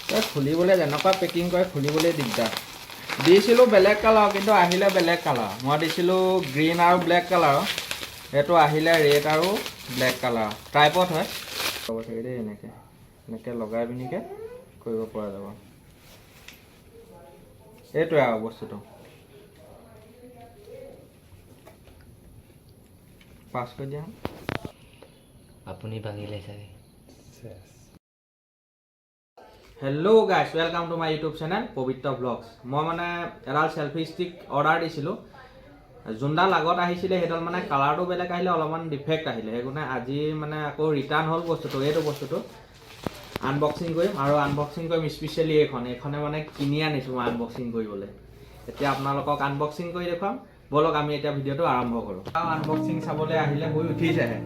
খুলিবলৈ যেনেকুৱা পেকিং কৰে খুলিবলৈ দিগদাৰ দিছিলোঁ বেলেগ কালাৰ কিন্তু আহিলে বেলেগ কালাৰ মই দিছিলোঁ গ্ৰীণ আৰু ব্লেক কালাৰ এইটো আহিলে ৰেড আৰু ব্লেক কালাৰ ট্ৰাইপড হয় হ'ব চাগে দেই এনেকৈ লগাই পিনিকে কৰিব পৰা যাব এইটোৱে আৰু বস্তুটো পাছ কৰি দিয়া আপুনি ভাঙিলে চাগে hello' guys welcome to my YouTube channel পবিত্ৰ ব্লগছ মই মানে এডাল চেলফি ষ্টিক অৰ্ডাৰ দিছিলোঁ যোনডাল আগত আহিছিলে সেইডাল মানে কালাৰটো বেলেগ আহিলে অলপমান ডিফেক্ট আহিলে সেইকাৰণে আজি মানে আকৌ ৰিটাৰ্ণ হ'ল বস্তুটো এইটো বস্তুটো আনবক্সিং কৰিম আৰু আনবক্সিং কৰিম স্পেচিয়েলি এইখনে মানে কিনি আনিছোঁ মই আনবক্সিং কৰিবলৈ এতিয়া আপোনালোকক আনবক্সিং কৰি দেখুৱাম বলক আমি এতিয়া ভিডিঅ'টো আৰম্ভ কৰোঁ আনবক্সিং চাবলৈ আহিলে শুই উঠিছেহে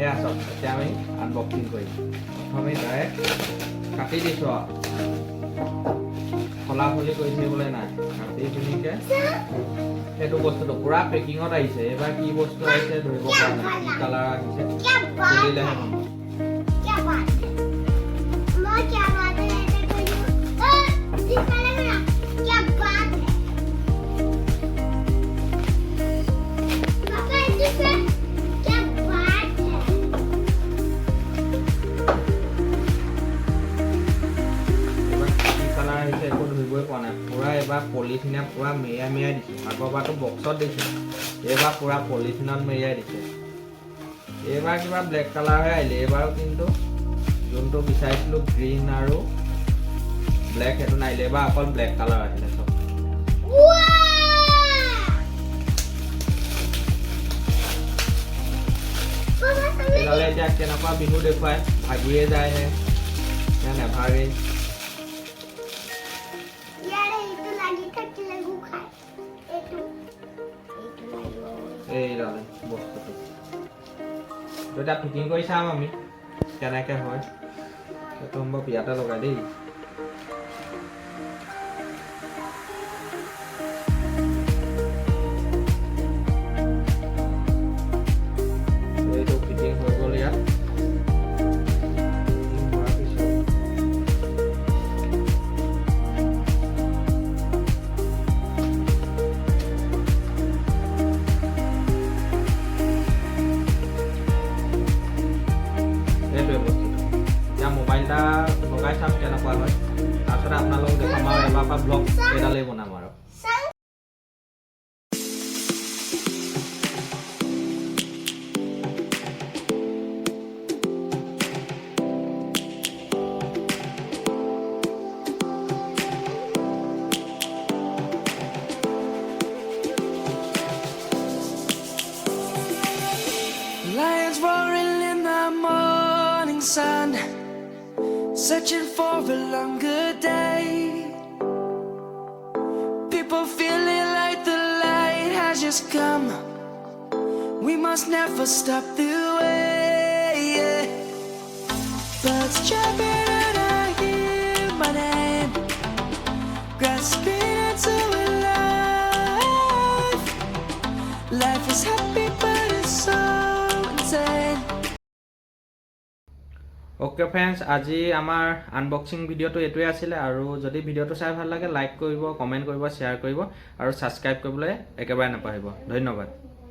এয়া চাওক এতিয়া আমি আনবক্সিং কৰিম প্ৰথমে ডাইৰেক্ট কাটি দিছোঁ আৰু খোলাখুলি কৰি থাকিবলৈ নাই কাটি পিনিকে সেইটো বস্তুটো পুৰা পেকিঙত আহিছে এইবাৰ কি বস্তু আহিছে ধৰিব পৰা নাই কি কালাৰ আহিছে খুলিলেহে গম পুৰা এবাৰ পলিথিনে পুৰা মেৰিয়াই দিছোঁ আগৰবাৰটো বক্সত দিছোঁ এইবাৰ পুৰা পলিথিনত মেৰিয়াই দিছে এইবাৰ কিবা ব্লেক কালাৰহে আহিলে এইবাৰো কিন্তু যোনটো বিচাৰিছিলোঁ গ্ৰীণ আৰু ব্লেক সেইটো নাহিলে এইবাৰ অকল ব্লেক কালাৰ আহিলে চব এইডালে এতিয়া কেনেকুৱা বিহু দেখুৱাই ভাগিয়ে যায়হে নে নেভাগে এইডালে বস্তুটো এতিয়া ফিটিং কৰি চাম আমি কেনেকৈ হয় সেইটো সম্ভৱ ইয়াতে লগাই দেই এইটো ফিটিং হৈ গ'ল ইয়াত মোবাইলটা লগাই চাম কেনেকুৱা হয় তাৰপিছত আপোনালোকক দেখাম আৰু এবাৰ পৰা ব্লগ এডালেই বনাম আৰু Lions roaring in the morning sun, searching for a longer day. People feeling like the light has just come. We must never stop the way. Birds chirping and I hear my name, grasping into a life. Life is happy but it's so insane. Okay friends আজি আমাৰ unboxing ভিডিঅ'টো এইটোৱে আছিলে আৰু যদি ভিডিঅ'টো চাই ভাল লাগে লাইক কৰিব কমেণ্ট কৰিব শ্বেয়াৰ কৰিব আৰু ছাবস্ক্ৰাইব কৰিবলৈ একেবাৰে নাপাহৰিব ধন্যবাদ